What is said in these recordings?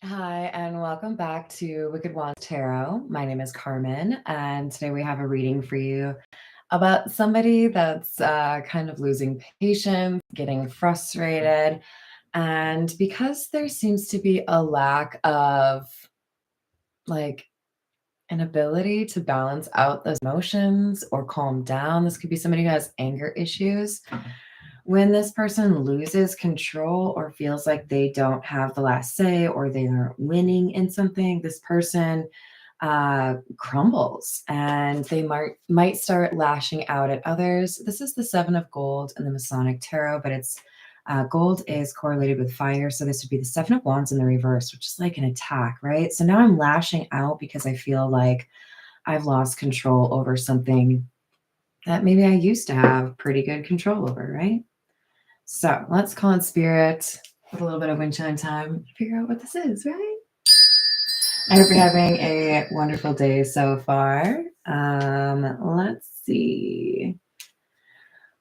Hi, and welcome back to Wicked Wands Tarot. My name is Carmen, and today we have a reading for you about somebody that's kind of losing patience, getting frustrated, and because there seems to be a lack of like an ability to balance out those emotions or calm down. This could be somebody who has anger issues. When this person loses control or feels like they don't have the last say or they aren't winning in something, this person crumbles and they might start lashing out at others. This is the Seven of Gold in the Masonic Tarot, but it's gold is correlated with fire. So this would be the Seven of Wands in the reverse, which is like an attack, right? So now I'm lashing out because I feel like I've lost control over something that maybe I used to have pretty good control over, right? So let's call in spirit with a little bit of wind chime time, figure out what this is, right? I hope you're having a wonderful day so far. Let's see.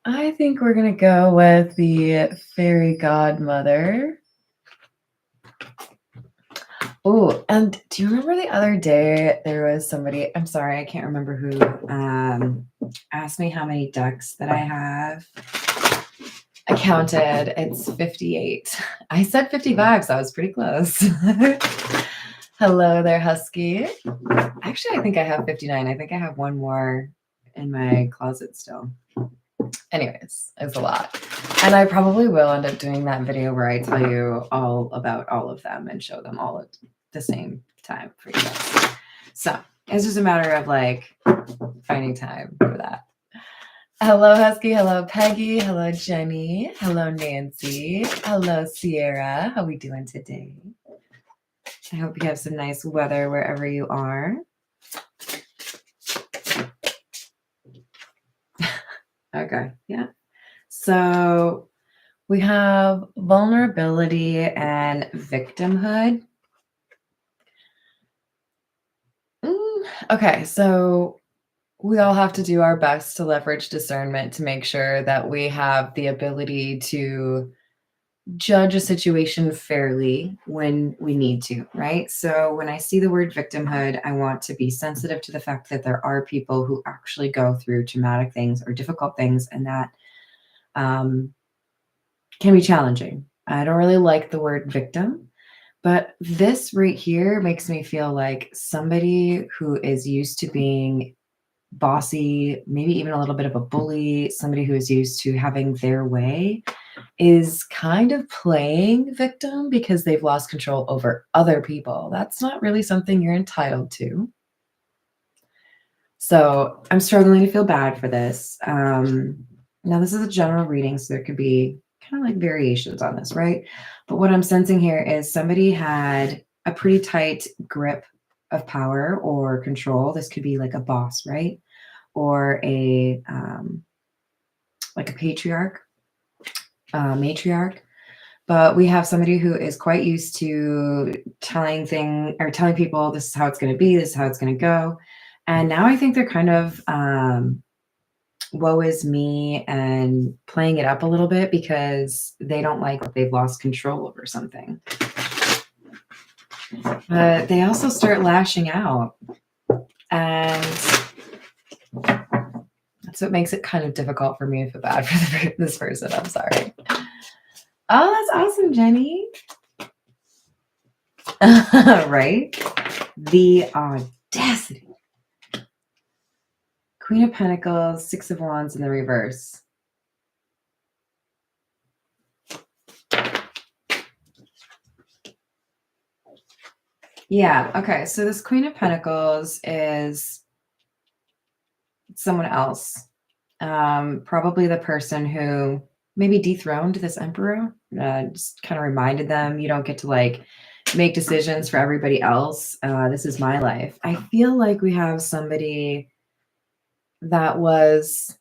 I think we're going to go with the fairy godmother. Oh, and do you remember the other day there was somebody, I'm sorry, I can't remember who, asked me how many ducks that I have. I counted, it's 58. I said 55, so I was pretty close. Hello there, Husky. Actually, I think I have 59. I think I have one more in my closet still. Anyways, it's a lot. And I probably will end up doing that video where I tell you all about all of them and show them all at the same time for you guys. So it's just a matter of like finding time for that. Hello, Husky. Hello, Peggy. Hello, Jenny. Hello, Nancy. Hello, Sierra. How we doing today? I hope you have some nice weather wherever you are. Okay, yeah. So we have vulnerability and victimhood. Okay, so we all have to do our best to leverage discernment to make sure that we have the ability to judge a situation fairly when we need to, right? So when I see the word victimhood, I want to be sensitive to the fact that there are people who actually go through traumatic things or difficult things, and that can be challenging. I don't really like the word victim, but this right here makes me feel like somebody who is used to being bossy, maybe even a little bit of a bully, somebody who is used to having their way, is kind of playing victim because they've lost control over other people. That's not really something you're entitled to. So I'm struggling to feel bad for this. Now, this is a general reading, so there could be kind of like variations on this, right? But what I'm sensing here is somebody had a pretty tight grip of power or control. This could be like a boss, right? Or a like a patriarch, matriarch. But we have somebody who is quite used to telling people this is how it's going to be, this is how it's going to go. And now I think they're kind of woe is me and playing it up a little bit because they don't like that they've lost control over something. But they also start lashing out. And that's what makes it kind of difficult for me to feel bad for this person. I'm sorry. Oh, that's awesome, Jenny. Right? The audacity. Queen of Pentacles, Six of Wands in the reverse. Yeah, okay. So this Queen of Pentacles is someone else. Probably the person who maybe dethroned this emperor. Just kind of reminded them, you don't get to like make decisions for everybody else. This is my life. I feel like we have somebody that was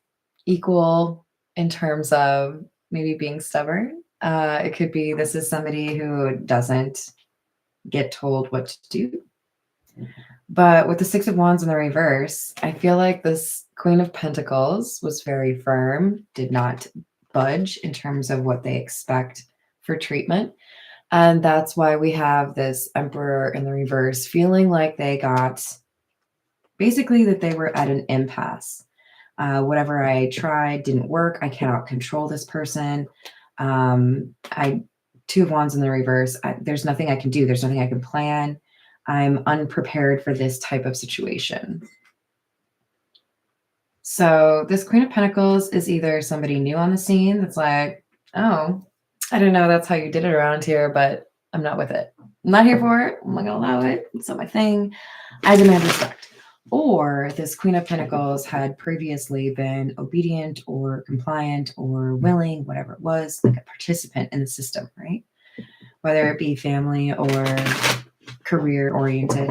equal in terms of maybe being stubborn. It could be this is somebody who doesn't get told what to do. But with the Six of Wands in the reverse, I feel like this Queen of Pentacles was very firm, did not budge in terms of what they expect for treatment. And that's why we have this Emperor in the reverse feeling like they got basically that they were at an impasse. Whatever I tried didn't work. I cannot control this person. I Two of Wands in the reverse. There's nothing I can do. There's nothing I can plan. I'm unprepared for this type of situation. So this Queen of Pentacles is either somebody new on the scene that's like, oh, I don't know, that's how you did it around here, but I'm not with it. I'm not here for it. I'm not gonna allow it. It's not my thing. I demand respect. Or this Queen of Pentacles had previously been obedient or compliant or willing, whatever it was, like a participant in the system, right? Whether it be family or career oriented.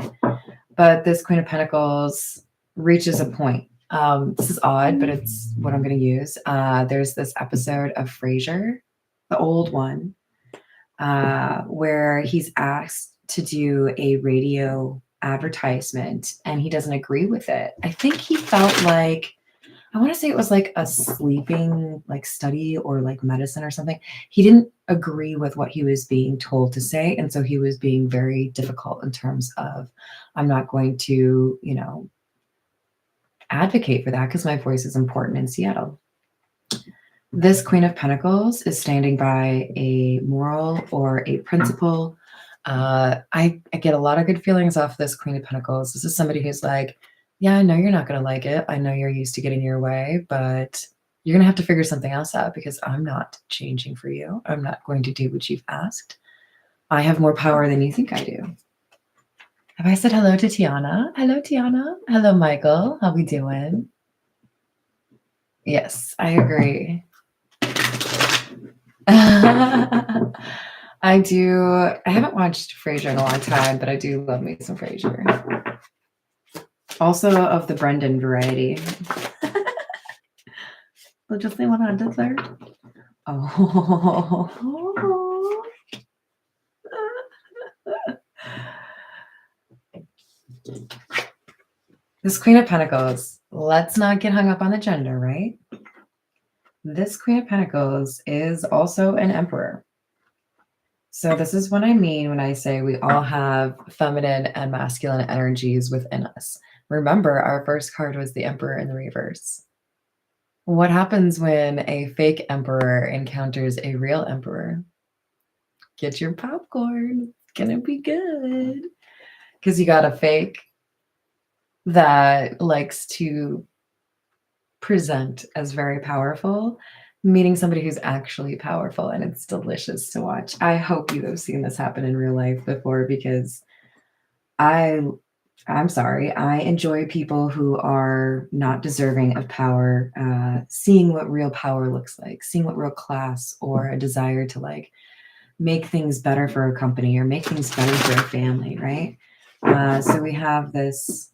But this Queen of Pentacles reaches a point. This is odd, but it's what I'm going to use. There's this episode of Frasier, the old one, where he's asked to do a radio advertisement and he doesn't agree with it. I think he felt like, I want to say it was like a sleeping like study or like medicine or something. He didn't agree with what he was being told to say. And so he was being very difficult in terms of, I'm not going to, advocate for that because my voice is important in Seattle. This Queen of Pentacles is standing by a moral or a principle. I get a lot of good feelings off this Queen of Pentacles. This is somebody who's like, yeah, I know you're not going to like it. I know you're used to getting your way, but you're going to have to figure something else out because I'm not changing for you. I'm not going to do what you've asked. I have more power than you think I do. Have I said hello to Tiana? Hello, Tiana. Hello, Michael. How we doing? Yes, I agree. I do. I haven't watched Frasier in a long time, but I do love me some Frasier. Also of the Brendan variety. We'll just say 100. Oh. This Queen of Pentacles, let's not get hung up on the gender, right? This Queen of Pentacles is also an Emperor. So this is what I mean when I say we all have feminine and masculine energies within us. Remember, our first card was the Emperor in the reverse. What happens when a fake Emperor encounters a real Emperor? Get your popcorn. It's gonna be good. Because you got a fake that likes to present as very powerful, meeting somebody who's actually powerful, and it's delicious to watch. I hope you have seen this happen in real life before because I'm sorry, I enjoy people who are not deserving of power, seeing what real power looks like, seeing what real class or a desire to like make things better for a company or make things better for a family, right? So we have this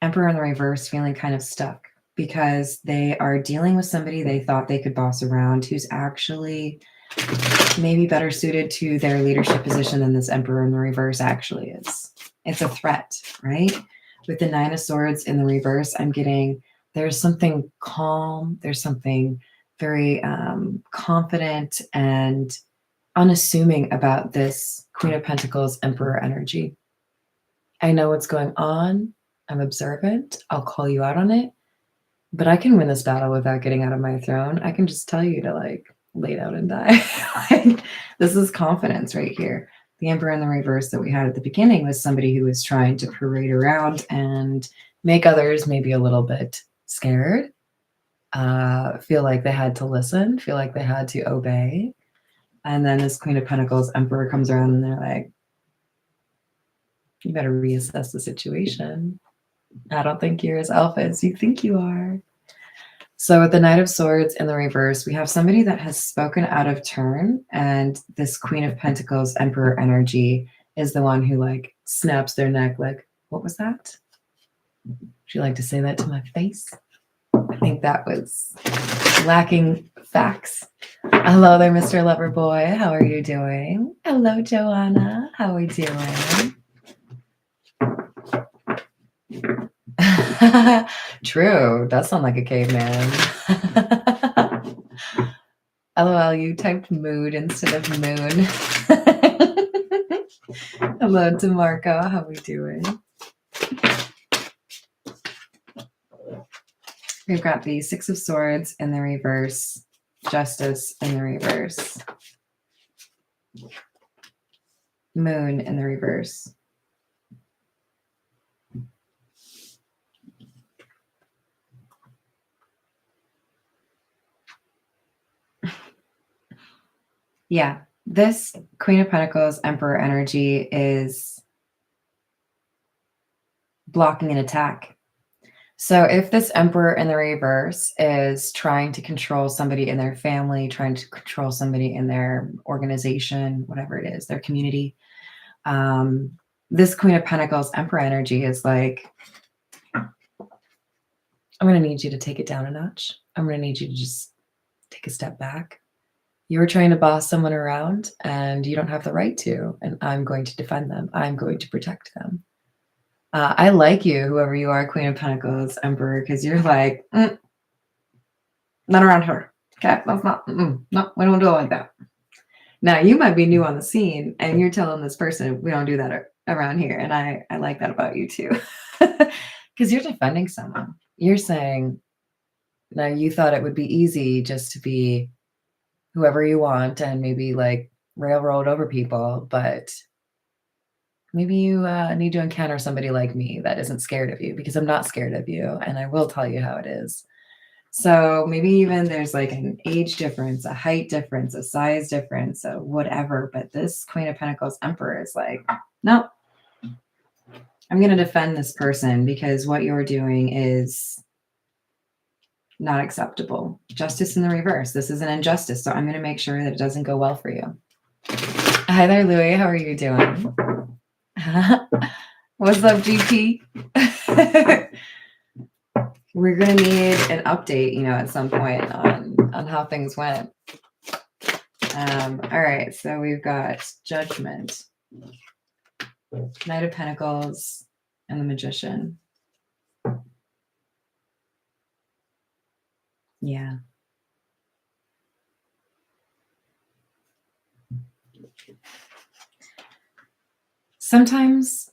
Emperor in the reverse feeling kind of stuck because they are dealing with somebody they thought they could boss around who's actually maybe better suited to their leadership position than this Emperor in the reverse actually is. It's a threat, right? With the Nine of Swords in the reverse, I'm getting there's something calm, there's something very confident and unassuming about this Queen of Pentacles Emperor energy. I know what's going on. I'm observant. I'll call you out on it, but I can win this battle without getting out of my throne. I can just tell you to like lay down and die. Like, this is confidence right here. The Emperor in the reverse that we had at the beginning was somebody who was trying to parade around and make others maybe a little bit scared, feel like they had to listen, feel like they had to obey. And then this Queen of Pentacles Emperor comes around and they're like, you better reassess the situation. I don't think you're as alpha as you think you are. So with the Knight of Swords in the reverse, we have somebody that has spoken out of turn, and this Queen of Pentacles Emperor energy is the one who like snaps their neck like, what was that? Would you like to say that to my face? I think that was lacking facts. Hello there, Mr. Loverboy. How are you doing? Hello, Joanna. How are we doing? True. Does sound like a caveman. LOL, you typed mood instead of moon. Hello, DeMarco. How we doing? We've got the Six of Swords in the reverse, Justice in the reverse, Moon in the reverse. Yeah, this Queen of Pentacles, Emperor energy is blocking an attack. So if this Emperor in the reverse is trying to control somebody in their family, trying to control somebody in their organization, whatever it is, their community, this Queen of Pentacles, Emperor energy is like, I'm going to need you to take it down a notch. I'm going to need you to just take a step back. You're trying to boss someone around and you don't have the right to, and I'm going to defend them. I'm going to protect them. I like you, whoever you are, Queen of Pentacles, Emperor, because you're like, not around her. Okay, that's not, no, we don't do it like that. Now, you might be new on the scene and you're telling this person, we don't do that around here. And I like that about you too. Because you're defending someone. You're saying, now you thought it would be easy just to be whoever you want and maybe like railroad over people, but maybe you need to encounter somebody like me that isn't scared of you, because I'm not scared of you and I will tell you how it is. So maybe even there's like an age difference, a height difference, a size difference, so whatever. But this Queen of Pentacles Emperor is like, no, I'm going to defend this person because what you're doing is not acceptable. Justice in the reverse. This is an injustice. So I'm going to make sure that it doesn't go well for you. Hi there, Louie. How are you doing? What's up, GP? We're going to need an update, at some point on how things went. All right. So we've got Judgment, Knight of Pentacles, and the Magician. Yeah. Sometimes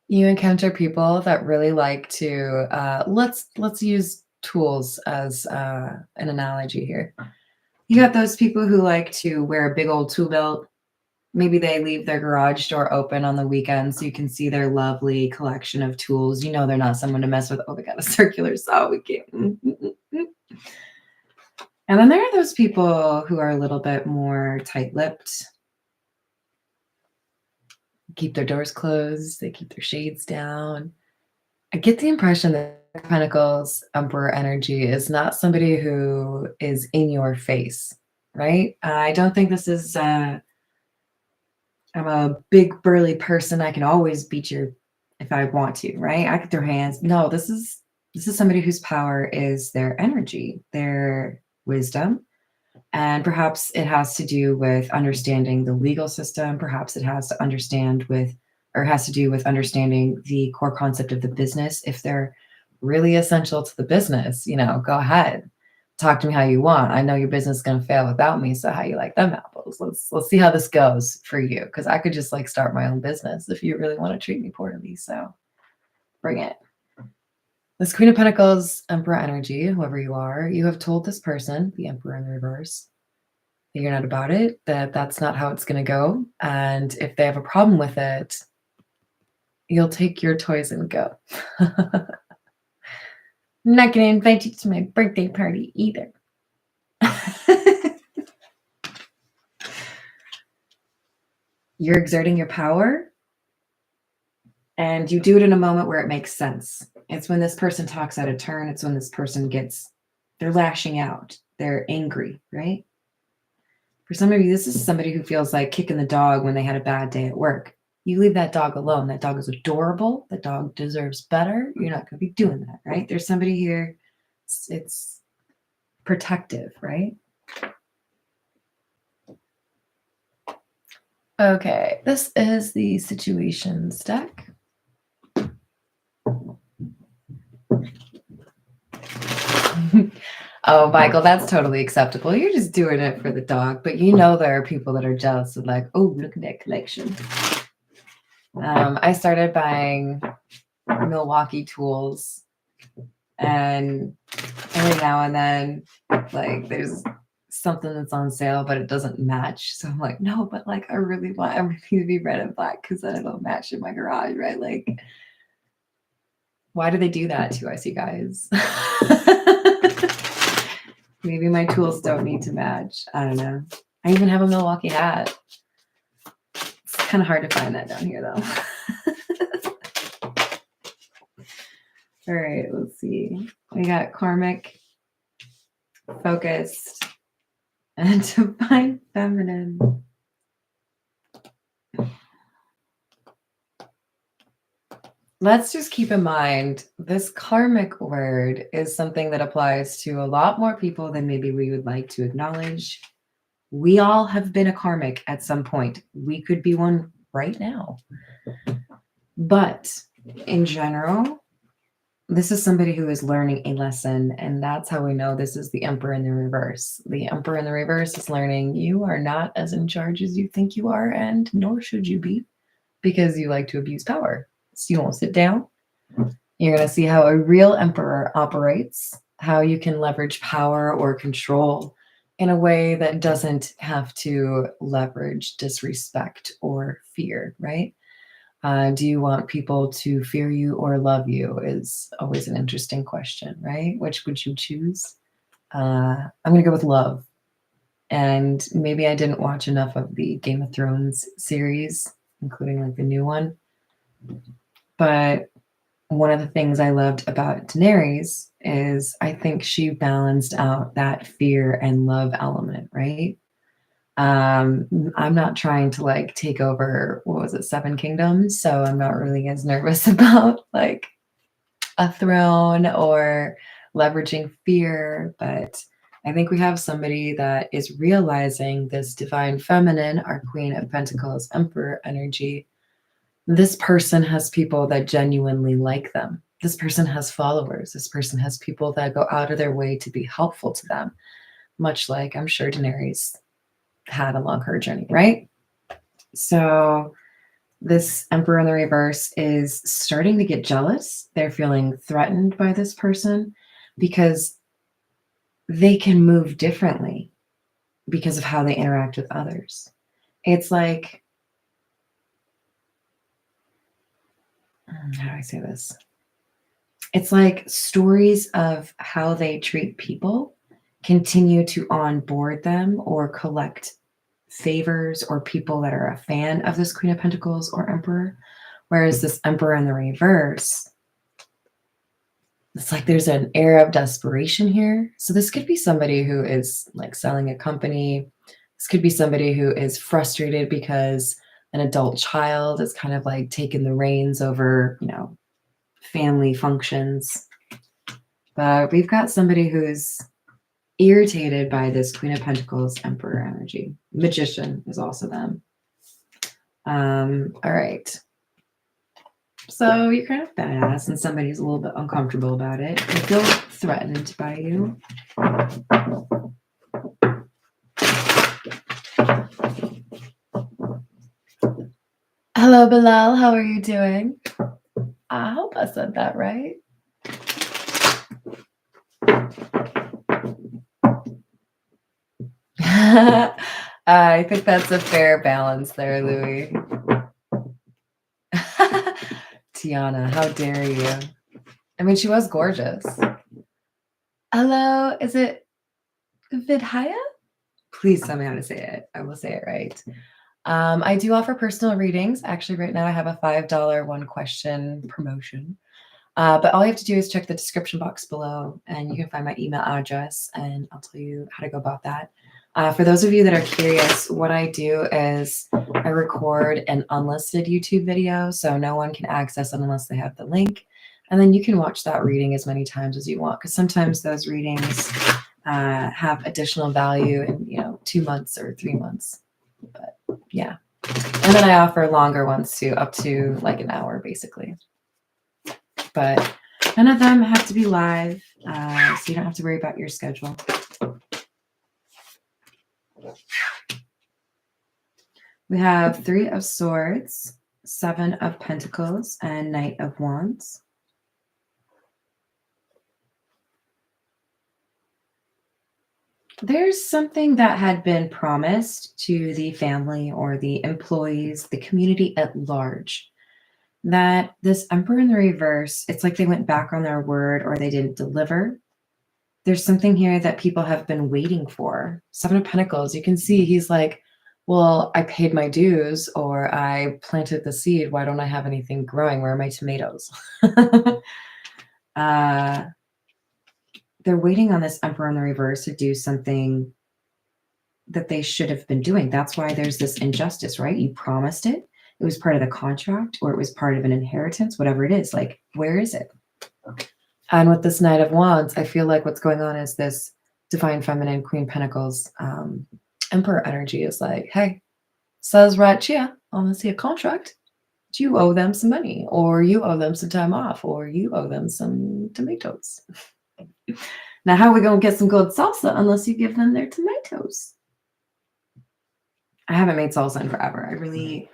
you encounter people that really like to, let's use tools as an analogy here. You got those people who like to wear a big old tool belt. Maybe they leave their garage door open on the weekend so you can see their lovely collection of tools. You know they're not someone to mess with. Oh, they got a circular saw. We can't. And then there are those people who are a little bit more tight-lipped. Keep their doors closed. They keep their shades down. I get the impression that Pentacles Emperor energy is not somebody who is in your face, right? I don't think this is, I'm a big burly person. I can always beat you if I want to, right? I can throw hands. No, this is somebody whose power is their energy, their wisdom. And perhaps it has to do with understanding the legal system. Perhaps it has to do with understanding the core concept of the business. If they're really essential to the business, go ahead. Talk to me how you want. I know your business is going to fail without me. So how you like them apples? Let's see how this goes for you. Because I could just start my own business if you really want to treat me poorly. So bring it. This Queen of Pentacles, Emperor energy, whoever you are, you have told this person, the Emperor in the reverse, that you're not about it, that's not how it's going to go. And if they have a problem with it, you'll take your toys and go. I'm not going to invite you to my birthday party either. You're exerting your power, and you do it in a moment where it makes sense. It's when this person talks out of turn. It's when this person they're lashing out. They're angry, right? For some of you, this is somebody who feels like kicking the dog when they had a bad day at work. You leave that dog alone. That dog is adorable. That dog deserves better. You're not going to be doing that, right? There's somebody here. It's protective, right? Okay, this is the situations deck. Oh, Michael, that's totally acceptable. You're just doing it for the dog, but you know there are people that are jealous of like, oh, look at that collection. I started buying Milwaukee tools, and every now and then, like, there's something that's on sale, but it doesn't match. So I'm like, no, but like, I really want everything to be red and black because then it'll match in my garage, right? Like, why do they do that to us, you guys? Maybe my tools don't need to match. I don't know. I even have a Milwaukee hat. It's kind of hard to find that down here, though. All right, let's see. We got karmic, focused, and divine feminine. Let's just keep in mind this karmic word is something that applies to a lot more people than maybe we would like to acknowledge. We all have been a karmic at some point. We could be one right now. But in general, this is somebody who is learning a lesson, and that's how we know this is the Emperor in the reverse. The Emperor in the reverse is learning you are not as in charge as you think you are, and nor should you be, because you like to abuse power. So you won't sit down. You're going to see how a real emperor operates, how you can leverage power or control in a way that doesn't have to leverage disrespect or fear, right? Do you want people to fear you or love you is always an interesting question, right? Which would you choose? I'm going to go with love. And maybe I didn't watch enough of the Game of Thrones series, including like the new one. But one of the things I loved about Daenerys is I think she balanced out that fear and love element, right? I'm not trying to like take over, what was it, 7 kingdoms? So I'm not really as nervous about like a throne or leveraging fear, but I think we have somebody that is realizing this divine feminine, our Queen of Pentacles, Emperor energy. This person has people that genuinely like them. This person has followers. This person has people that go out of their way to be helpful to them, much like I'm sure Daenerys had along her journey, right? So this Emperor in the reverse is starting to get jealous. They're feeling threatened by this person because they can move differently because of how they interact with others. It's like, how do I say this? It's like stories of how they treat people continue to onboard them or collect favors or people that are a fan of this Queen of Pentacles or Emperor. Whereas this Emperor in the reverse, it's like there's an air of desperation here. So this could be somebody who is like selling a company. This could be somebody who is frustrated because an adult child is kind of like taking the reins over, you know, family functions. But we've got somebody who's irritated by this Queen of Pentacles, Emperor energy. Magician is also them. All right. So you're kind of badass and somebody's a little bit uncomfortable about it. They feel threatened by you. Hello, Bilal. How are you doing? I hope I said that right. I think that's a fair balance there, Louis. Tiana, how dare you? I mean, she was gorgeous. Hello, is it Vidhaya? Please tell me how to say it. I will say it right. I do offer personal readings. Actually, right now I have a $5 one question promotion. But all you have to do is check the description box below and you can find my email address and I'll tell you how to go about that. For those of you that are curious, what I do is I record an unlisted YouTube video so no one can access it unless they have the link. And then you can watch that reading as many times as you want because sometimes those readings have additional value in, you know, 2 months or 3 months. But yeah. And then I offer longer ones too, up to like an hour basically. But None of them have to be live, so you don't have to worry about your schedule. We have 3 of Swords, 7 of Pentacles, and Knight of Wands. There's something that had been promised to the family or the employees, the community at large, that this Emperor in the reverse, it's like they went back on their word or they didn't deliver. There's something here that people have been waiting for. 7 of Pentacles, you can see he's like, well, I paid my dues or I planted the seed. Why don't I have anything growing? Where are my tomatoes? They're waiting on this Emperor in the reverse to do something that they should have been doing. That's why there's this injustice, right? You promised it. It was part of the contract or it was part of an inheritance, whatever it is. Like, where is it? And with this Knight of Wands, I feel like what's going on is this Divine Feminine, Queen Pentacles, Emperor energy is like, hey, says right here, I want to see a contract. You owe them some money, or you owe them some time off, or you owe them some tomatoes. Now, how are we going to get some good salsa unless you give them their tomatoes? I haven't made salsa in forever.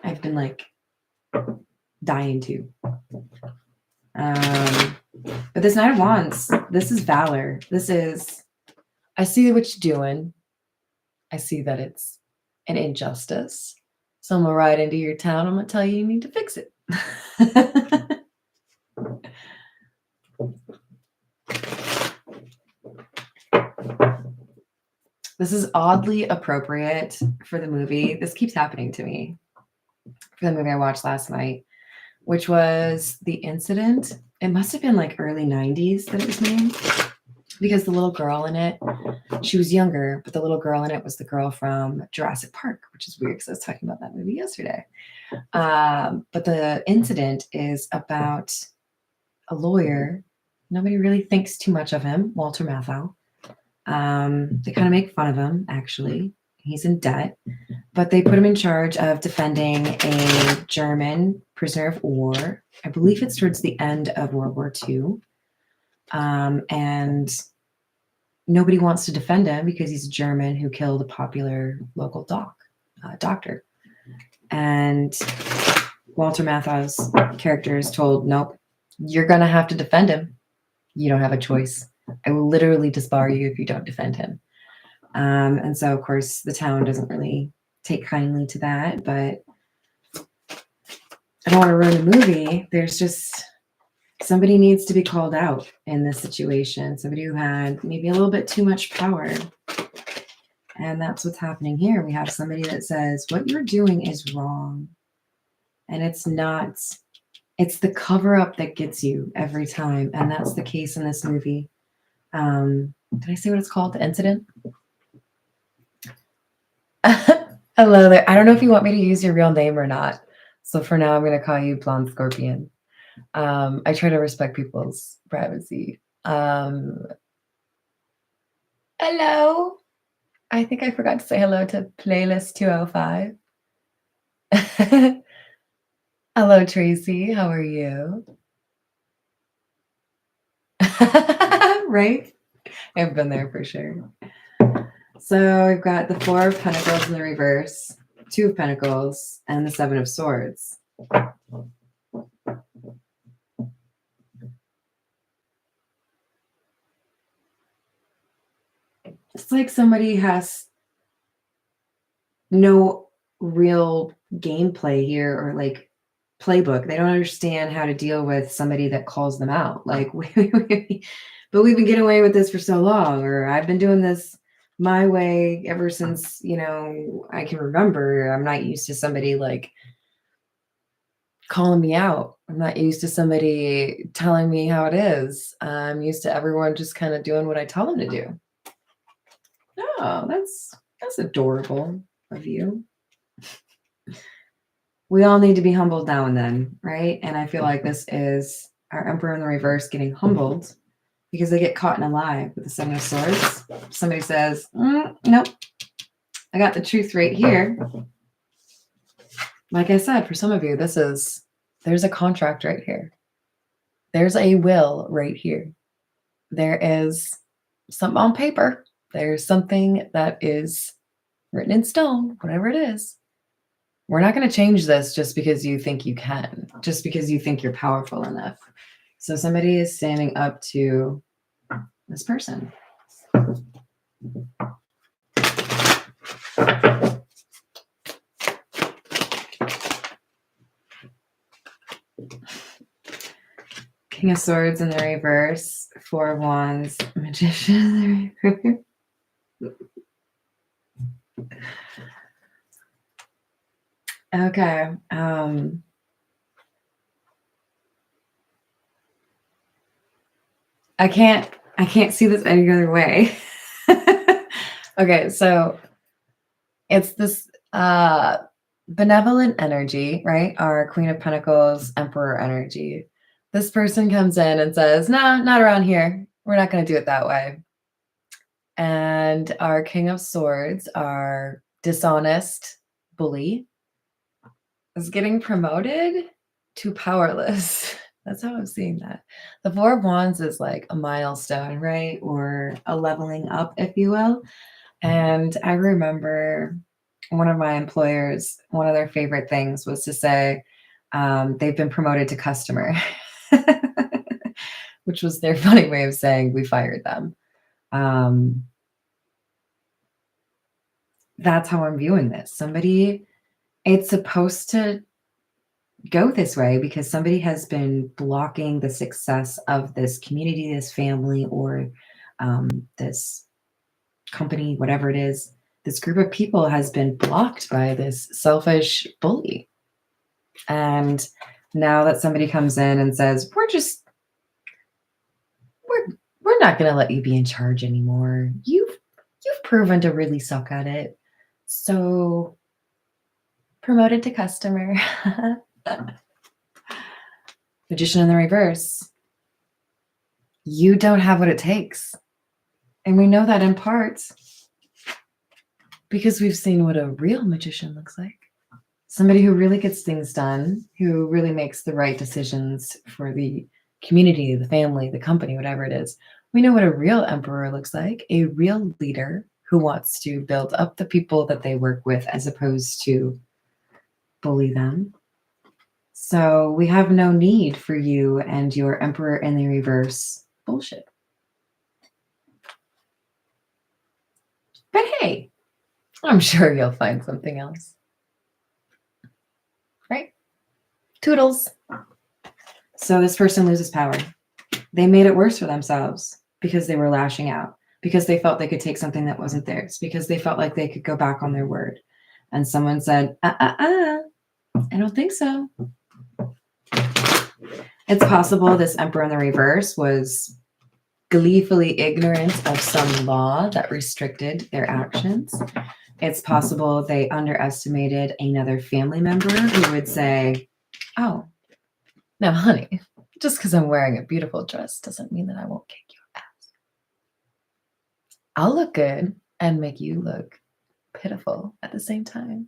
I've been like dying to. But this Knight of Wands, this is valor. This is, I see what you're doing. I see that it's an injustice. So I'm going to ride into your town. I'm going to tell you need to fix it. This is oddly appropriate for the movie. This keeps happening to me. For the movie I watched last night, which was The Incident. It must have been like early 90s that it was made. Because the little girl in it, she was younger, but the little girl in it was the girl from Jurassic Park, which is weird because I was talking about that movie yesterday. But The Incident is about a lawyer. Nobody really thinks too much of him, Walter Matthau. They kind of make fun of him, actually. He's in debt, but they put him in charge of defending a German prisoner of war. I believe it's towards the end of World War II. And nobody wants to defend him because he's a German who killed a popular local doctor. And Walter Matthau's character is told, nope, you're going to have to defend him. You don't have a choice. I will literally disbar you if you don't defend him. And so, of course, the town doesn't really take kindly to that, but I don't want to ruin the movie. There's just somebody needs to be called out in this situation. Somebody who had maybe a little bit too much power. And that's what's happening here. We have somebody that says, what you're doing is wrong. And it's not, it's the cover up that gets you every time. And that's the case in this movie. Did I say what it's called? The Incident? Hello there. I don't know if you want me to use your real name or not. So for now, I'm going to call you Blonde Scorpion. I try to respect people's privacy. Hello. I think I forgot to say hello to Playlist 205. Hello, Tracy. How are you? Right? I've been there for sure. So we've got the 4 of Pentacles in the reverse, 2 of Pentacles, and the 7 of Swords. It's like somebody has no real gameplay here or like playbook. They don't understand how to deal with somebody that calls them out. Like, but we've been getting away with this for so long, or I've been doing this my way ever since, I can remember. I'm not used to somebody like calling me out. I'm not used to somebody telling me how it is. I'm used to everyone just kind of doing what I tell them to do. Oh, that's adorable of you. We all need to be humbled now and then, right? And I feel like this is our Emperor in the reverse getting humbled because they get caught in a lie with the 7 of Swords. Somebody says, nope, I got the truth right here. Like I said, for some of you, there's a contract right here. There's a will right here. There is something on paper. There's something that is written in stone, whatever it is. We're not going to change this just because you think you can, just because you think you're powerful enough. So somebody is standing up to this person. King of Swords in the reverse, Four of Wands, Magician in the reverse. Okay. I can't see this any other way. Okay, so it's this benevolent energy, right? Our Queen of Pentacles, Emperor energy. This person comes in and says, "No, not around here. We're not going to do it that way." And our King of Swords, our dishonest bully, is getting promoted to powerless. That's how I'm seeing that. The Four of Wands is like a milestone, right? Or a leveling up, if you will. And I remember one of my employers, one of their favorite things was to say, they've been promoted to customer, which was their funny way of saying we fired them. That's how I'm viewing this. It's supposed to go this way because somebody has been blocking the success of this community, this family, or this company, whatever it is. This group of people has been blocked by this selfish bully. And now that somebody comes in and says, we're not going to let you be in charge anymore. You've proven to really suck at it. So promoted to customer. Magician in the reverse. You don't have what it takes. And we know that in part because we've seen what a real magician looks like. Somebody who really gets things done, who really makes the right decisions for the community, the family, the company, whatever it is. We know what a real emperor looks like, a real leader who wants to build up the people that they work with as opposed to bully them. So we have no need for you and your emperor in the reverse bullshit. But hey, I'm sure you'll find something else. Right? Toodles. So this person loses power. They made it worse for themselves because they were lashing out, because they felt they could take something that wasn't theirs, because they felt like they could go back on their word. And someone said, I don't think so. It's possible this emperor in the reverse was gleefully ignorant of some law that restricted their actions. It's possible they underestimated another family member who would say, "Oh, now, honey, just because I'm wearing a beautiful dress doesn't mean that I won't kick your ass. I'll look good and make you look pitiful at the same time.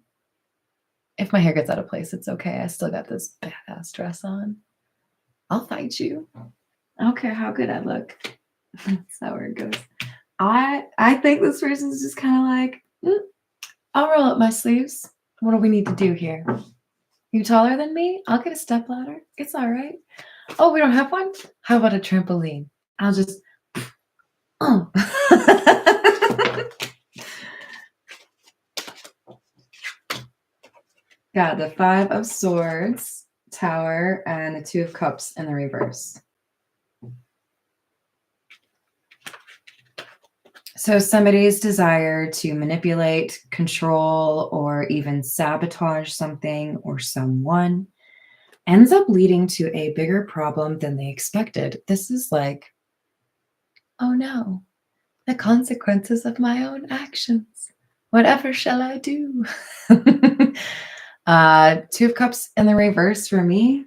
If my hair gets out of place, it's okay. I still got this badass dress on. I'll fight you. I don't care how good I look." That's how it goes. I think this person's just kind of like, I'll roll up my sleeves. What do we need to do here? You taller than me? I'll get a stepladder. It's all right. Oh, we don't have one? How about a trampoline? I'll just, oh. Got the Five of Swords, Tower, and the Two of Cups in the reverse. So somebody's desire to manipulate, control, or even sabotage something or someone ends up leading to a bigger problem than they expected. This is like, oh no, the consequences of my own actions. Whatever shall I do? Two of Cups in the reverse for me.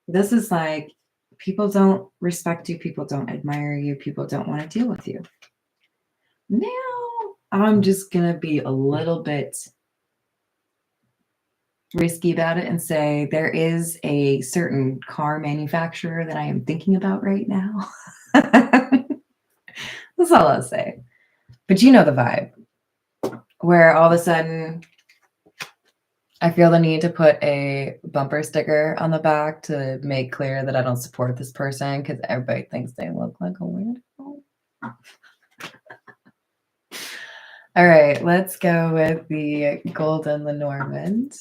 This is like, people don't respect you. People don't admire you. People don't want to deal with you. Now, I'm just going to be a little bit risky about it and say there is a certain car manufacturer that I am thinking about right now. That's all I'll say. But you know the vibe, where all of a sudden I feel the need to put a bumper sticker on the back to make clear that I don't support this person because everybody thinks they look like a weirdo. All right, let's go with the Golden Lenormand.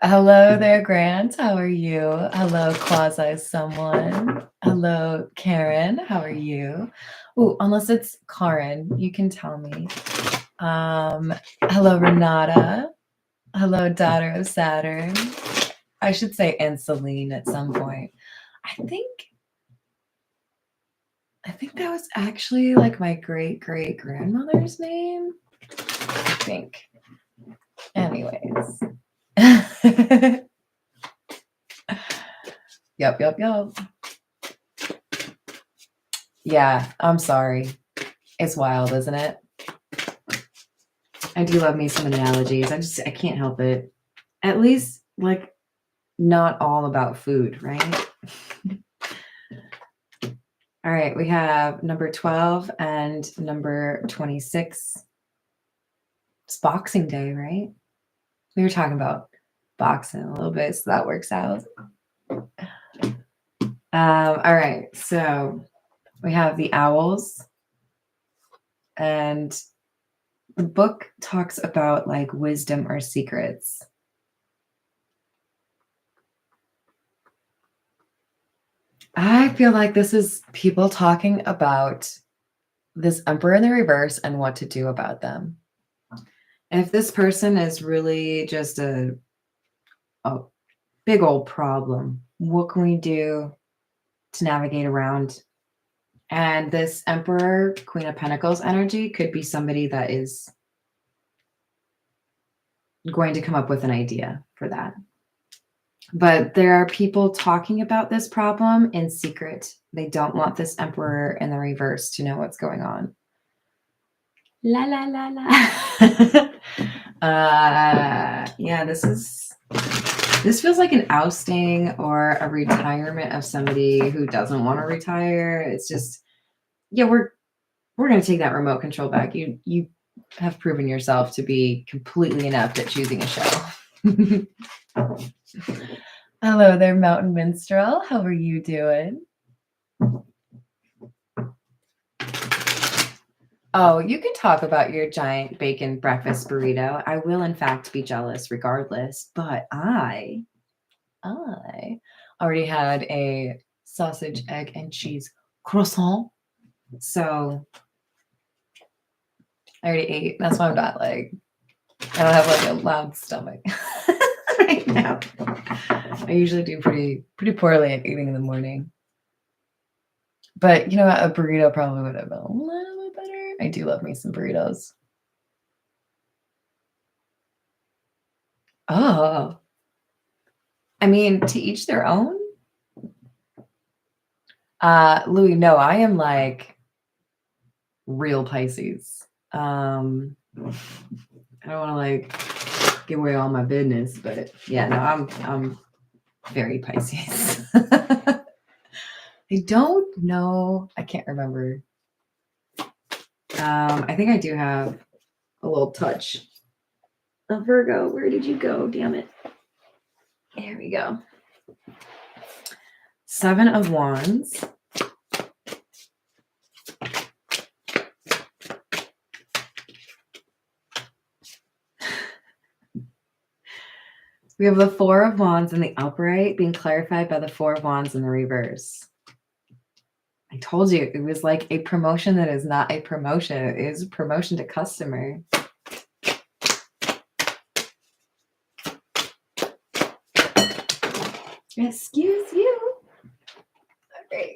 Hello there, Grant. How are you? Hello, quasi someone. Hello, Karen. How are you? Oh, unless it's Karen, you can tell me. Hello, Renata. Hello, daughter of Saturn. I should say and Celine at some point. I think that was actually like my great-great-grandmother's name. I think. Anyways. Yep. Yeah, I'm sorry. It's wild, isn't it? I do love me some analogies. I can't help it. At least, like, not all about food, right? All right, we have number 12 and number 26. It's Boxing Day, right? We were talking about boxing a little bit, so that works out. All right, so we have the owls, and the book talks about like wisdom or secrets. I feel like this is people talking about this Emperor in the reverse and what to do about them. If this person is really just a big old problem, what can we do to navigate around? And this Emperor, Queen of Pentacles energy could be somebody that is going to come up with an idea for that. But there are people talking about this problem in secret. They don't want this Emperor in the reverse to know what's going on. La la la la. Yeah, this feels like an ousting or a retirement of somebody who doesn't want to retire. It's just, yeah, we're going to take that remote control back. You have proven yourself to be completely inept at choosing a show. Hello there, Mountain Minstrel. How are you doing? Oh, you can talk about your giant bacon breakfast burrito. I will, in fact, be jealous regardless, but I already had a sausage, egg, and cheese croissant. So I already ate. That's why I'm not like, I don't have like a loud stomach right now. I usually do pretty poorly at eating in the morning. But you know what? A burrito probably would have been a little bit better. I do love me some burritos. Oh. I mean, to each their own. Louis, no, I am like real Pisces. I don't want to like give away all my business, but yeah, no, I'm very Pisces. I don't know. I can't remember. I think I do have a little touch of Virgo. Where did you go? Damn it. Here we go. 7 of Wands. We have the 4 of Wands in the upright being clarified by the 4 of Wands in the reverse. I told you it was like a promotion that is not a promotion. It is a promotion to customer. Excuse you. All right.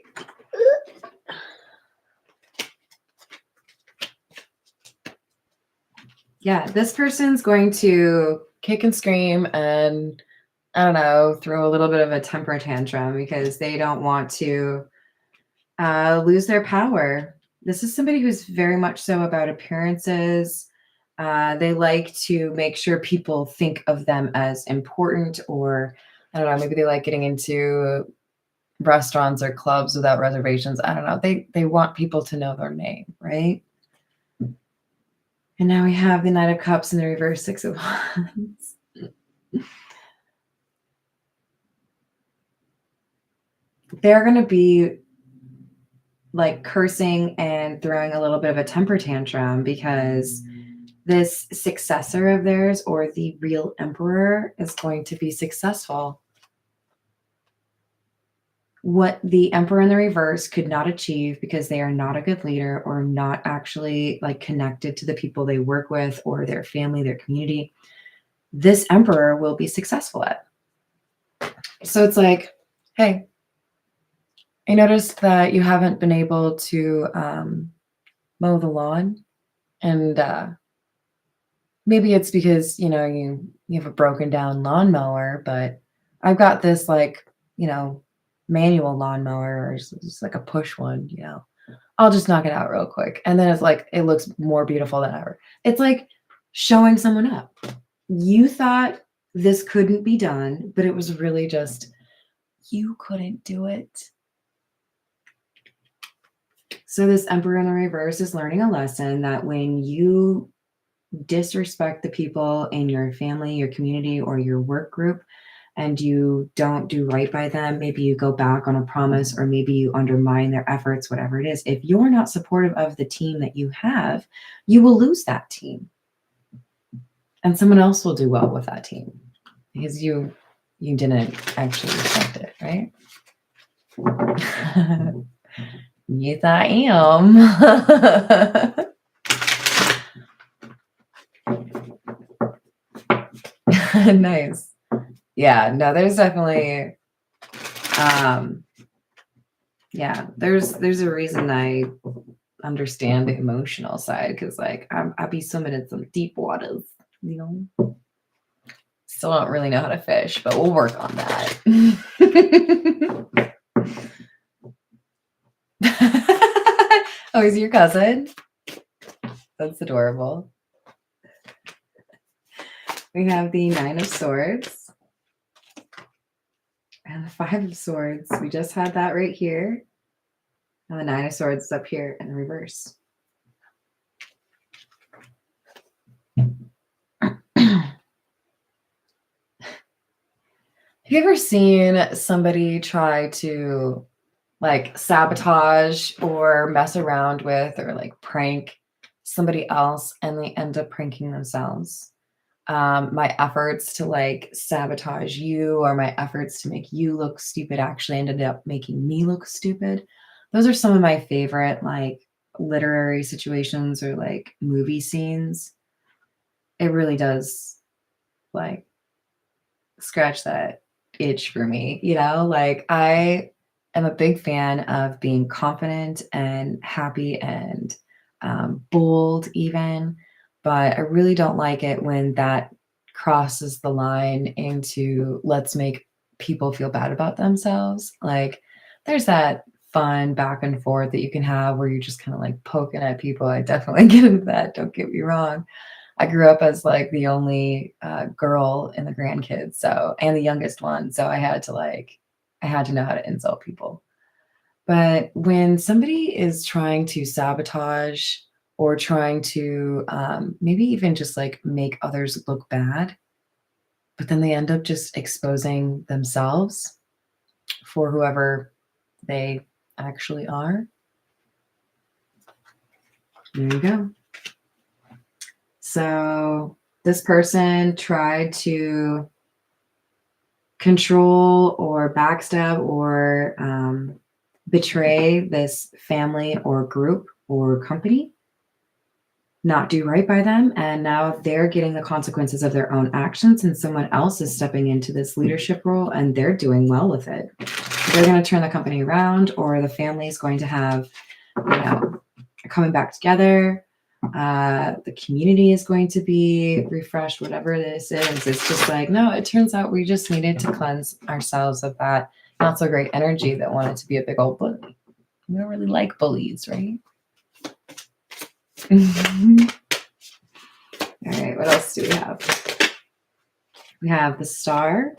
Yeah, this person's going to kick and scream and, I don't know, throw a little bit of a temper tantrum because they don't want to lose their power. This is somebody who's very much so about appearances. They like to make sure people think of them as important, or I don't know, maybe they like getting into restaurants or clubs without reservations. I don't know. They want people to know their name, right? And now we have the Knight of Cups and the reverse Six of Wands. They're going to be like cursing and throwing a little bit of a temper tantrum because this successor of theirs, or the real emperor, is going to be successful. What the emperor in the reverse could not achieve because they are not a good leader or not actually like connected to the people they work with or their family, their community, this emperor will be successful at. So it's like, hey, I noticed that you haven't been able to mow the lawn, and maybe it's because you have a broken down lawnmower, but I've got this like manual lawnmower, or just like a push one. I'll just knock it out real quick, and then it's like it looks more beautiful than ever. It's like showing someone up. You thought this couldn't be done, but it was really just you couldn't do it. So this emperor in the reverse is learning a lesson that when you disrespect the people in your family, your community, or your work group, and you don't do right by them, maybe you go back on a promise, or maybe you undermine their efforts, whatever it is, if you're not supportive of the team that you have, you will lose that team. And someone else will do well with that team because you didn't actually respect it, right? Yes, I am. Nice. Yeah, no, there's definitely there's a reason I understand the emotional side, because like I'll be swimming in some deep waters, Still don't really know how to fish, but we'll work on that. Oh, he's your cousin? That's adorable. We have the Nine of Swords and the Five of Swords. We just had that right here. And the Nine of Swords is up here in the reverse. Have you ever seen somebody try to like sabotage or mess around with or like prank somebody else and they end up pranking themselves? My efforts to like sabotage you, or my efforts to make you look stupid, actually ended up making me look stupid. Those are some of my favorite like literary situations or like movie scenes. It really does like scratch that itch for me, like I am a big fan of being confident and happy and bold even, but I really don't like it when that crosses the line into let's make people feel bad about themselves. Like there's that fun back and forth that you can have where you're just kind of like poking at people. I definitely get into that, don't get me wrong. I grew up as like the only girl in the grandkids, and the youngest one. So I had to know how to insult people. But when somebody is trying to sabotage or trying to maybe even just like make others look bad, but then they end up just exposing themselves for whoever they actually are. There you go. So this person tried to control or backstab or betray this family or group or company, not do right by them, and now they're getting the consequences of their own actions, and someone else is stepping into this leadership role and they're doing well with it. They're going to turn the company around, or the family is going to have, coming back together. The community is going to be refreshed, whatever this is. It's just like, no, it turns out we just needed to cleanse ourselves of that not so great energy that wanted to be a big old bully. We don't really like bullies, right? All right, what else do we have? We have the Star.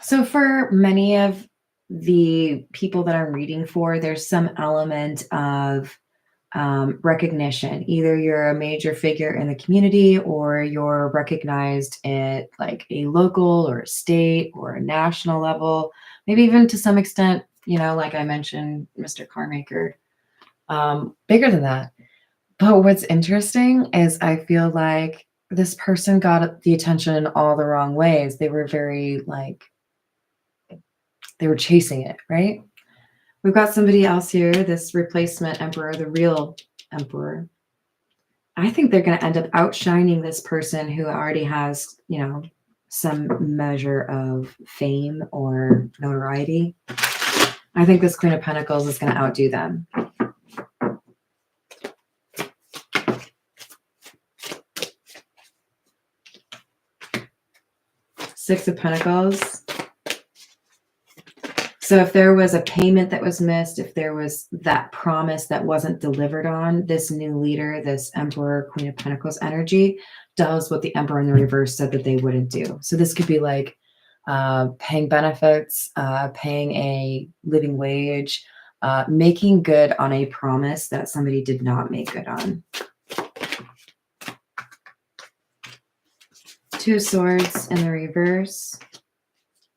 So for many of the people that I'm reading for, there's some element of recognition. Either you're a major figure in the community or you're recognized at like a local or a state or a national level, maybe even to some extent, like I mentioned, Mr. Carmaker, bigger than that. But what's interesting is I feel like this person got the attention in all the wrong ways. They were very they were chasing it, right? We've got somebody else here, this replacement emperor, the real emperor. I think they're going to end up outshining this person who already has, some measure of fame or notoriety. I think this Queen of Pentacles is going to outdo them. Six of Pentacles. So if there was a payment that was missed, if there was that promise that wasn't delivered on, this new leader, this Emperor, Queen of Pentacles energy does what the Emperor in the reverse said that they wouldn't do. So this could be like paying benefits, paying a living wage, making good on a promise that somebody did not make good on. Two of Swords in the reverse,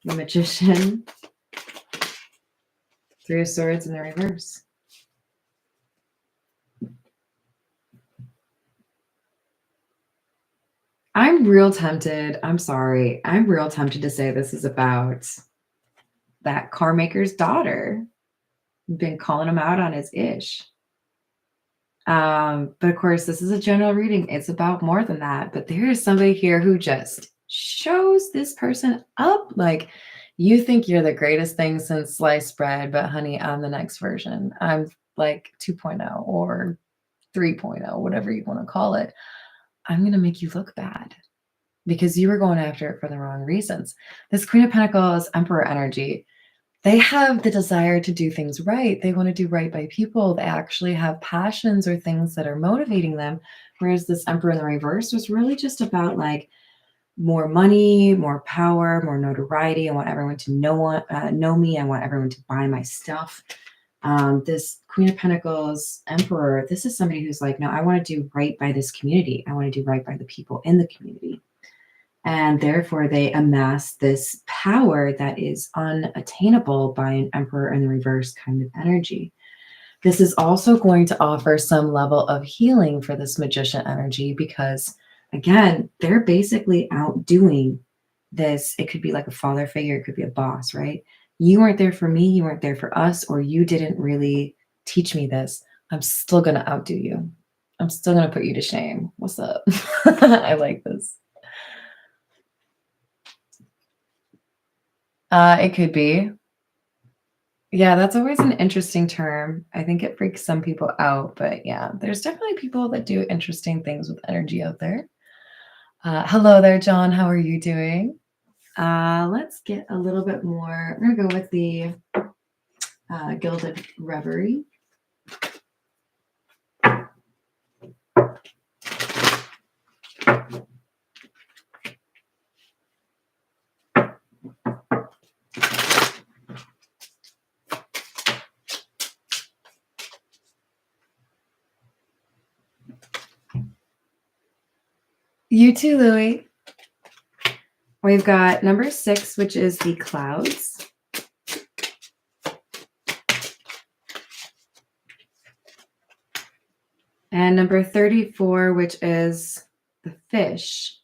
the Magician. Three of Swords in the reverse. I'm real tempted. I'm sorry. I'm real tempted to say this is about that car maker's daughter. I've been calling him out on his ish. But of course, this is a general reading. It's about more than that. But there is somebody here who just shows this person up like, you think you're the greatest thing since sliced bread, but honey, I'm the next version. I'm like 2.0 or 3.0, whatever you want to call it. I'm going to make you look bad because you were going after it for the wrong reasons. This Queen of Pentacles, Emperor energy, they have the desire to do things right. They want to do right by people. They actually have passions or things that are motivating them. Whereas this Emperor in the reverse was really just about like more money, more power, more notoriety. I want everyone to know me. I want everyone to buy my stuff. This Queen of Pentacles Emperor, this is somebody who's like, no, I want to do right by this community. I want to do right by the people in the community. And therefore they amass this power that is unattainable by an Emperor in the reverse kind of energy. This is also going to offer some level of healing for this Magician energy because, again, they're basically outdoing this. It could be like a father figure. It could be a boss, right? You weren't there for me. You weren't there for us, or you didn't really teach me this. I'm still going to outdo you. I'm still going to put you to shame. What's up? I like this. It could be. Yeah, that's always an interesting term. I think it freaks some people out, but yeah, there's definitely people that do interesting things with energy out there. Hello there, John. How are you doing? Let's get a little bit more. I'm going to go with the Gilded Reverie. You too, Louie. We've got number 6, which is the Clouds. And number 34, which is the Fish.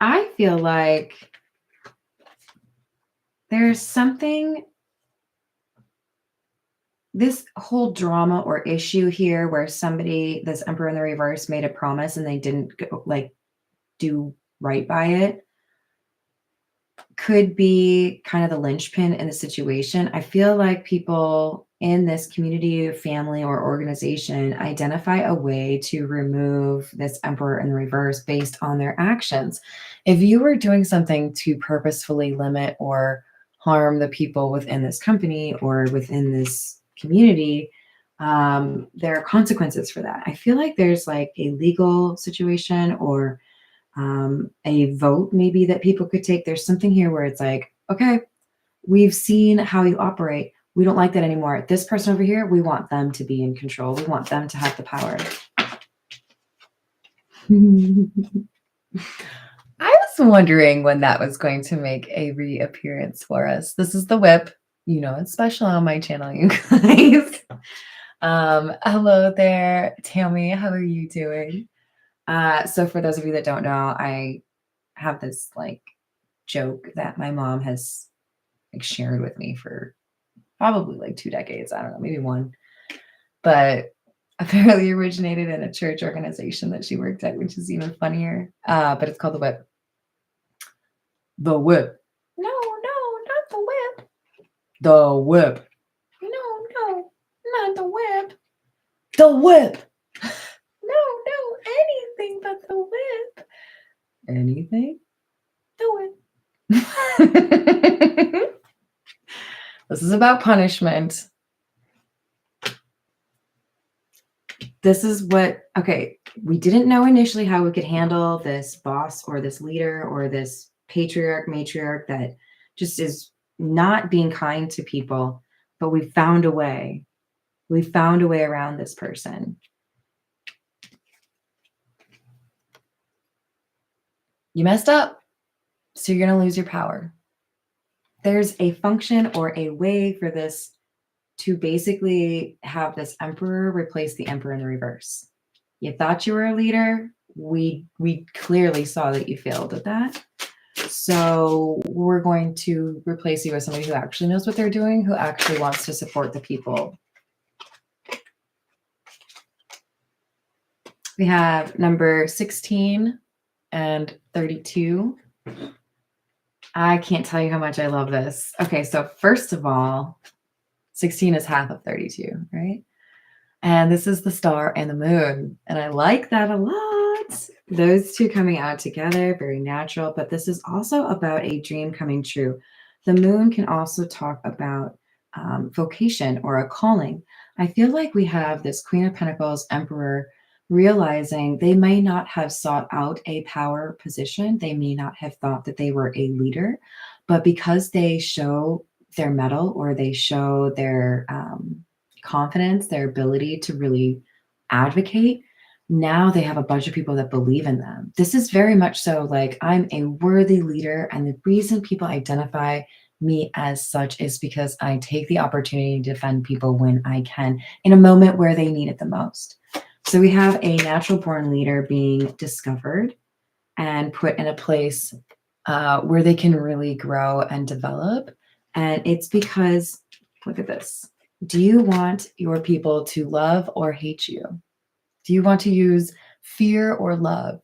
I feel like there's something, this whole drama or issue here where somebody, this Emperor in the reverse, made a promise and they didn't go, like do right by it. could be kind of the linchpin in the situation. I feel like people in this community, family, or organization identify a way to remove this emperor in reverse based on their actions. If you were doing something to purposefully limit or harm the people within this company or within this community, there are consequences for that. I feel like there's like a legal situation or a vote maybe that people could take. There's something here where it's like, okay, we've seen how you operate. We don't like that anymore. This person over here, we want them to be in control. We want them to have the power. I was wondering when that was going to make a reappearance for us. This is the whip. You know, it's special on my channel, you guys. Hello there, Tammy. How are you doing? So for those of you that don't know, I have this like joke that my mom has like shared with me for probably like 2 decades. I don't know, maybe one, but apparently originated in a church organization that she worked at, which is even funnier. But it's called the whip. The whip. No, not the whip. The whip. No, not the whip. The whip. No, anything but the whip. Anything? The whip. This is about punishment. This is what, okay, we didn't know initially how we could handle this boss or this leader or this patriarch, matriarch that just is not being kind to people, but we found a way. We found a way around this person. You messed up, so you're going to lose your power. There's a function or a way for this to basically have this emperor replace the emperor in the reverse. You thought you were a leader. We clearly saw that you failed at that. So we're going to replace you with somebody who actually knows what they're doing, who actually wants to support the people. We have number 16 and 32. I can't tell you how much I love this. Okay, so first of all, 16 is half of 32, right? And this is the star and the moon. And I like that a lot. Those two coming out together, very natural. But this is also about a dream coming true. The moon can also talk about vocation or a calling. I feel like we have this Queen of Pentacles, Emperor, realizing they may not have sought out a power position. They may not have thought that they were a leader. But because they show their mettle or they show their confidence, their ability to really advocate, now they have a bunch of people that believe in them. This is very much so like I'm a worthy leader, and the reason people identify me as such is because I take the opportunity to defend people when I can in a moment where they need it the most. So we have a natural born leader being discovered and put in a place where they can really grow and develop. And it's because, look at this. Do you want your people to love or hate you? Do you want to use fear or love?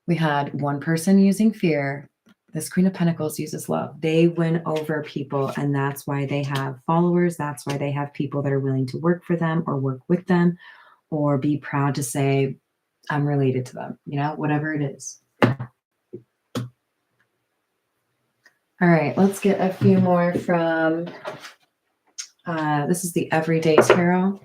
We had one person using fear. This Queen of Pentacles uses love. They win over people, and that's why they have followers. That's why they have people that are willing to work for them or work with them or be proud to say, I'm related to them, you know, whatever it is. All right, let's get a few more from, this is the Everyday Tarot.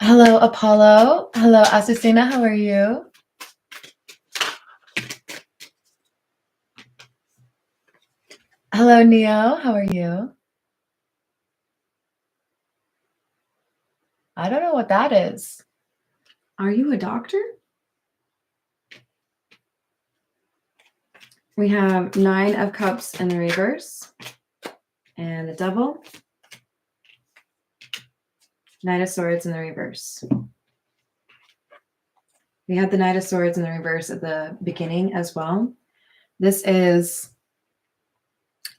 Hello, Apollo. Hello, Asusina. How are you? Hello, Neo. How are you? I don't know what that is. Are you a doctor? We have 9 of Cups in the reverse and the Devil. Knight of Swords in the reverse. We had the Knight of Swords in the reverse at the beginning as well. This is,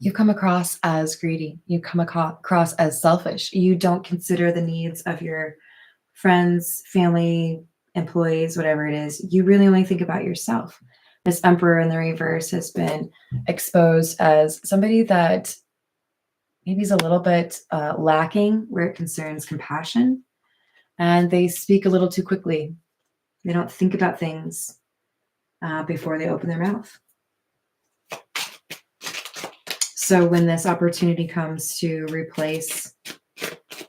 you come across as greedy. You come across as selfish. You don't consider the needs of your friends, family, employees, whatever it is, you really only think about yourself. This Emperor in the reverse has been exposed as somebody that maybe is a little bit lacking where it concerns compassion, and they speak a little too quickly. They don't think about things before they open their mouth. So when this opportunity comes to replace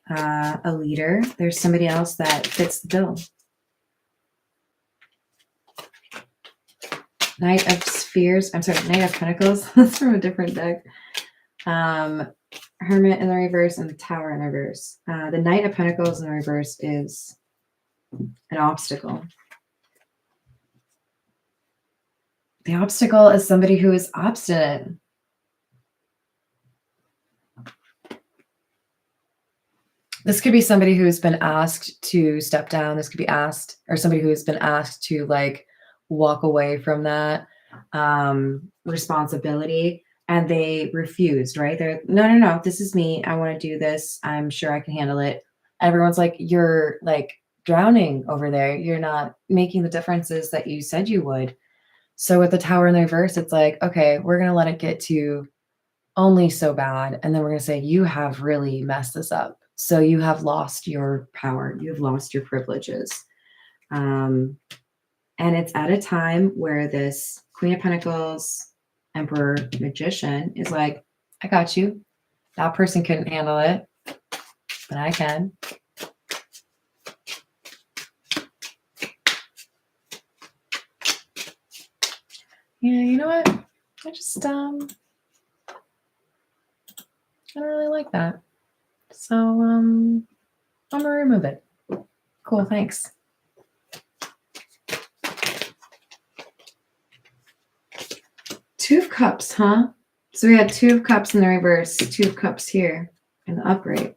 a leader, there's somebody else that fits the bill. Knight of Pentacles. That's from a different deck. Hermit in the reverse and the Tower in the reverse. The Knight of Pentacles in the reverse is an obstacle. The obstacle is somebody who is obstinate. This could be somebody who's been asked to step down. This could be asked, or somebody who has been asked to like walk away from that responsibility, and they refused, right? They're, no, this is me. I want to do this. I'm sure I can handle it. Everyone's like, you're like drowning over there. You're not making the differences that you said you would. So with the Tower in the reverse, it's like, okay, we're going to let it get to only so bad. And then we're going to say, you have really messed this up. So you have lost your power. You've lost your privileges. And it's at a time where this Queen of Pentacles, Emperor, Magician is like, I got you. That person couldn't handle it, but I can. Yeah, you know what? I just, I don't really like that. So, I'm gonna remove it. Cool, thanks. Two of Cups, huh? So we had Two of Cups in the reverse, Two of Cups here in the upright.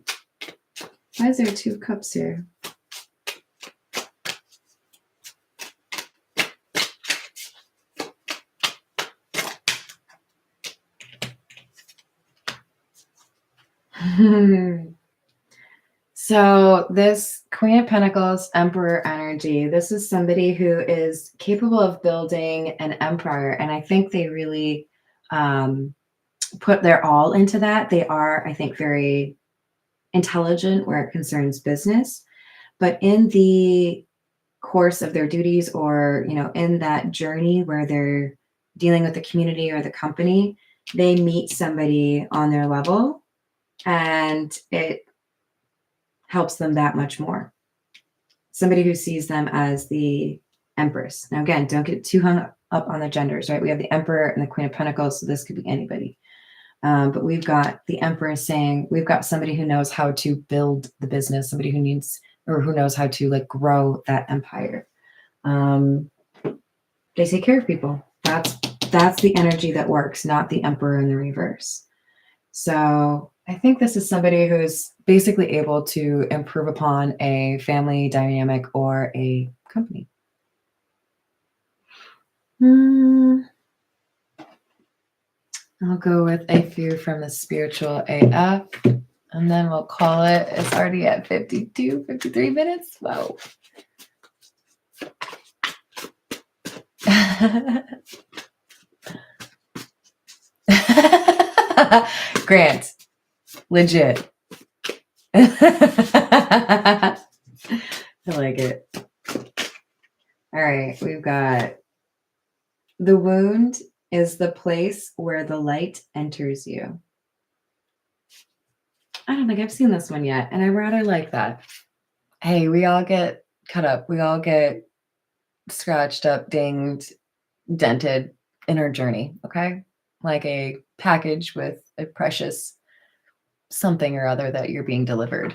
Why is there Two of Cups here? So this Queen of Pentacles, Emperor energy, this is somebody who is capable of building an empire. And I think they really put their all into that. They are, I think, very intelligent where it concerns business. But in the course of their duties, or, you know, in that journey where they're dealing with the community or the company, they meet somebody on their level, and it helps them that much more. Somebody who sees them as the Empress. Now, again, don't get too hung up on the genders, right? We have the Emperor and the Queen of Pentacles, so this could be anybody. But we've got the Emperor saying, we've got somebody who knows how to build the business, somebody who needs, or who knows how to like grow that empire. They take care of people. That's the energy that works, not the Emperor in the reverse. So I think this is somebody who's basically able to improve upon a family dynamic or a company. I'll go with a few from the spiritual AF, and then we'll call it. It's already at 52, 53 minutes. Whoa. Grant. Legit. I like it. All right, we've got the wound is the place where the light enters you. I don't think I've seen this one yet, and I rather like that. Hey, we all get cut up. We all get scratched up, dinged, dented in our journey, okay? Like a package with a precious something or other that you're being delivered.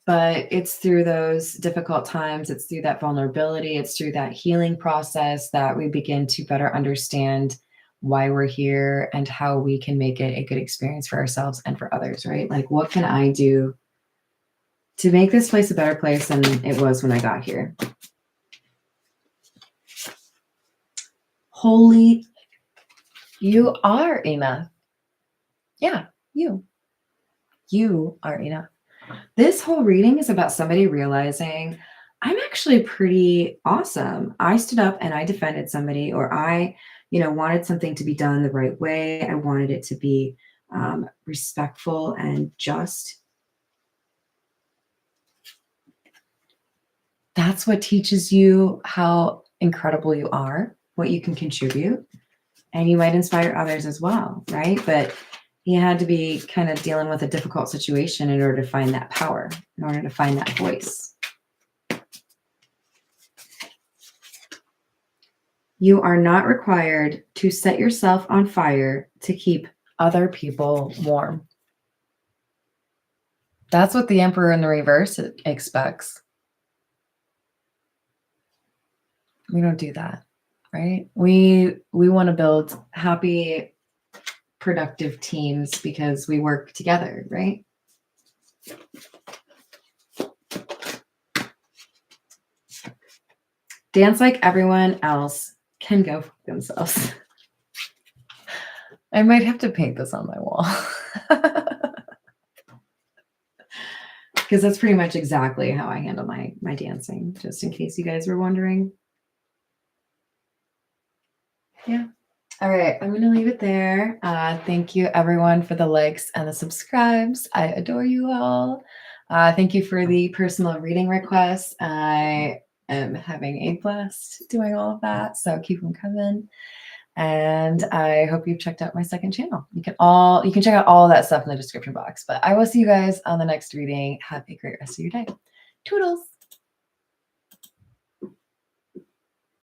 But it's through those difficult times, it's through that vulnerability, it's through that healing process that we begin to better understand why we're here and how we can make it a good experience for ourselves and for others, right? Like, what can I do to make this place a better place than it was when I got here? Holy, you are enough. Yeah, you are enough. This whole reading is about somebody realizing I'm actually pretty awesome. I stood up and I defended somebody, or I, wanted something to be done the right way. I wanted it to be respectful and just. That's what teaches you how incredible you are, what you can contribute, and you might inspire others as well, right? But he had to be kind of dealing with a difficult situation in order to find that power, in order to find that voice. You are not required to set yourself on fire to keep other people warm. That's what the Emperor in the reverse expects. We don't do that, right? We want to build happy, productive teams because we work together, right? Dance like everyone else, can go for themselves. I might have to paint this on my wall. Because that's pretty much exactly how I handle my dancing, just in case you guys were wondering. Yeah. All right, I'm going to leave it there. Thank you, everyone, for the likes and the subscribes. I adore you all. Thank you for the personal reading requests. I am having a blast doing all of that, so keep them coming. And I hope you've checked out my second channel. You can check out all of that stuff in the description box. But I will see you guys on the next reading. Have a great rest of your day. Toodles.